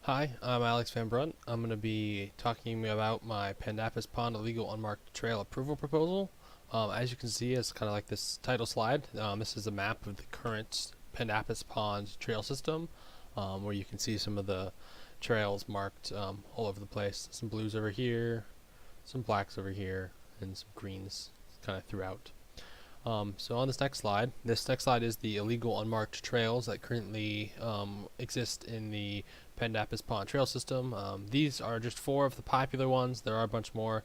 Hi, I'm Alex Van Brunt. I'm going to be talking about my Pandapas Pond illegal unmarked trail approval proposal. As you can see, it's kind of like this title slide. This is a map of the current Pandapas Pond trail system, where you can see some of the trails marked all over the place. Some blues over here, some blacks over here, and some greens kind of throughout. So on this next slide is the illegal unmarked trails that currently exist in the Pandapas Pond trail system. These are just four of the popular ones. There are a bunch more.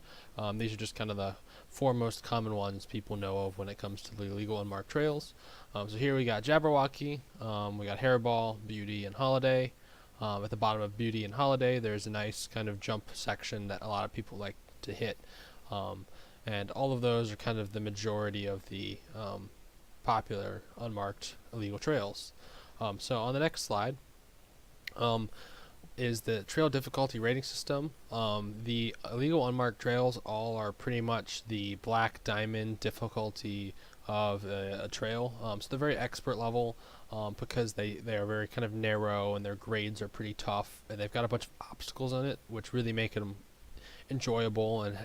These are just kind of the four most common ones people know of when it comes to the illegal unmarked trails. So here we got Jabberwocky, we got Hairball, Beauty, and Holiday. At the bottom of Beauty and Holiday, there's a nice kind of jump section that a lot of people like to hit. And all of those are kind of the majority of the popular unmarked illegal trails. So on the next slide is the trail difficulty rating system. The illegal unmarked trails all are pretty much the black diamond difficulty of a trail. So they're very expert level because they are very kind of narrow and their grades are pretty tough, and they've got a bunch of obstacles on it, which really make them enjoyable and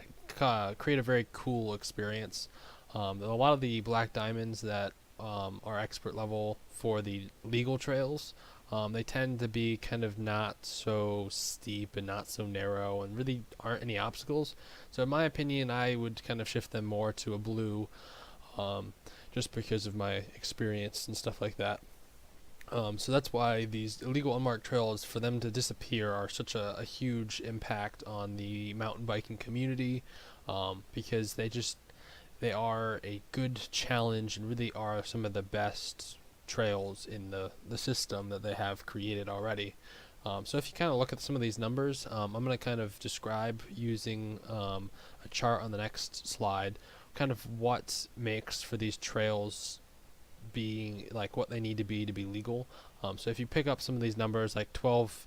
create a very cool experience. A lot of the black diamonds that are expert level for the legal trails, they tend to be kind of not so steep and not so narrow and really aren't any obstacles. So in my opinion, I would kind of shift them more to a blue, just because of my experience and stuff like that. So that's why these illegal unmarked trails, for them to disappear, are such a huge impact on the mountain biking community, because they are a good challenge and really are some of the best trails in the system that they have created already. So if you kind of look at some of these numbers, I'm going to kind of describe using a chart on the next slide, kind of what makes for these trails being like what they need to be legal. So if you pick up some of these numbers, like 12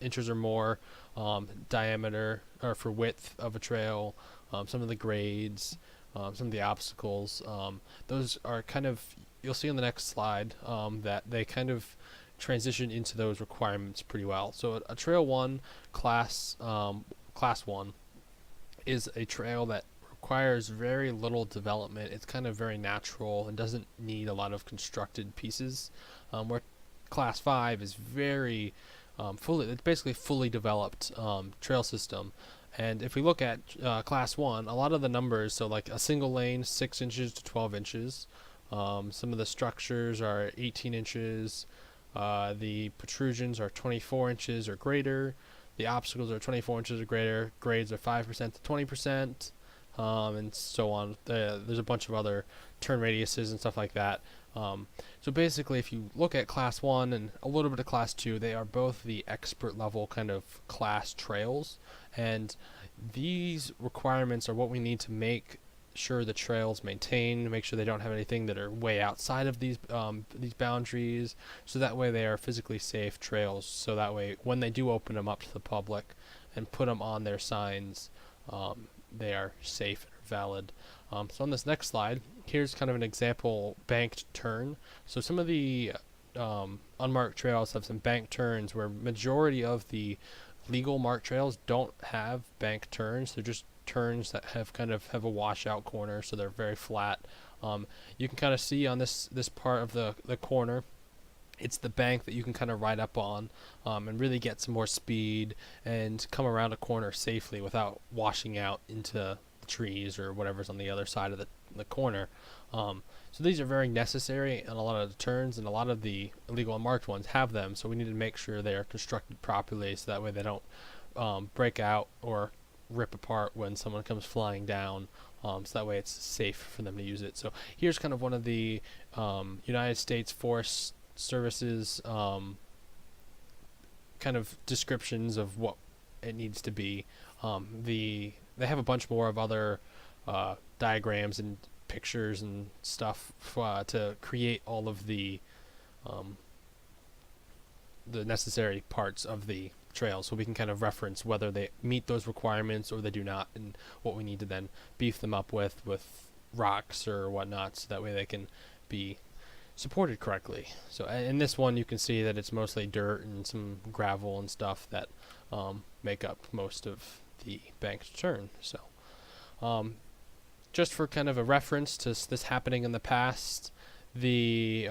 inches or more diameter or for width of a trail, some of the grades, some of the obstacles, those are kind of, you'll see on the next slide that they kind of transition into those requirements pretty well. So a trail one class 1 is a trail that requires very little development. It's kind of very natural and doesn't need a lot of constructed pieces, where class 5 is very it's basically fully developed trail system. And if we look at class 1, a lot of the numbers, so like a single lane 6 inches to 12 inches, some of the structures are 18 inches, the protrusions are 24 inches or greater, the obstacles are 24 inches or greater, grades are 5% to 20%, and so on. There's a bunch of other turn radiuses and stuff like that. So basically, if you look at class 1 and a little bit of class 2, they are both the expert level kind of class trails, and these requirements are what we need to make sure the trails maintain, make sure they don't have anything that are way outside of these boundaries, so that way they are physically safe trails, so that way when they do open them up to the public and put them on their signs, they are safe and valid. So on this next slide, here's kind of an example banked turn. So some of the unmarked trails have some banked turns, where majority of the legal marked trails don't have banked turns. They're just turns that have a washout corner, so they're very flat. You can kind of see on this part of the corner, it's the bank that you can kind of ride up on, and really get some more speed and come around a corner safely without washing out into the trees or whatever's on the other side of the corner. So these are very necessary on a lot of the turns, and a lot of the illegal unmarked ones have them, so we need to make sure they are constructed properly, so that way they don't break out or rip apart when someone comes flying down, so that way it's safe for them to use it. So here's kind of one of the United States Forest Services kind of descriptions of what it needs to be. They have a bunch more of other diagrams and pictures and stuff to create all of the necessary parts of the trail, so we can kind of reference whether they meet those requirements or they do not, and what we need to then beef them up with rocks or whatnot, so that way they can be supported correctly. So in this one, you can see that it's mostly dirt and some gravel and stuff that make up most of the bank's turn. So just for kind of a reference to this happening in the past, the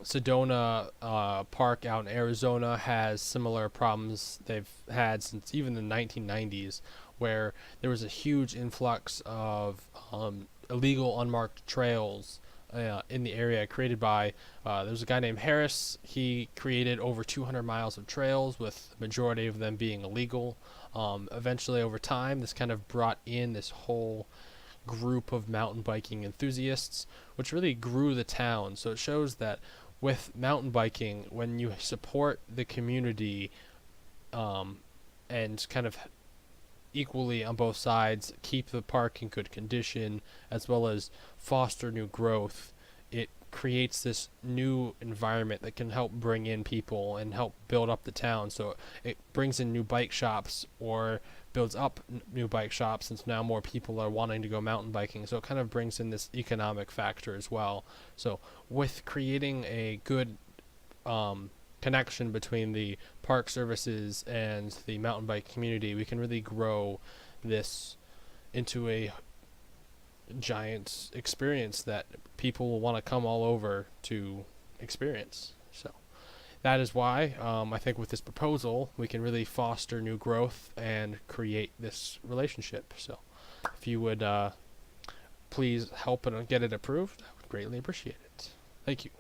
Sedona Park out in Arizona has similar problems they've had since even the 1990s, where there was a huge influx of illegal unmarked trails in the area created by there was a guy named Harris. He created over 200 miles of trails, with the majority of them being illegal. Eventually, over time, this kind of brought in this whole group of mountain biking enthusiasts, which really grew the town. So it shows that with mountain biking, when you support the community and kind of equally on both sides, keep the park in good condition, as well as foster new growth, it creates this new environment that can help bring in people and help build up the town. So it brings in new bike shops, or builds up new bike shops, since now more people are wanting to go mountain biking. So it kind of brings in this economic factor as well. So with creating a good connection between the park services and the mountain bike community, we can really grow this into a giant experience that people will want to come all over to experience. So that is why I think with this proposal we can really foster new growth and create this relationship. So if you would please help and get it approved, I would greatly appreciate it. Thank you.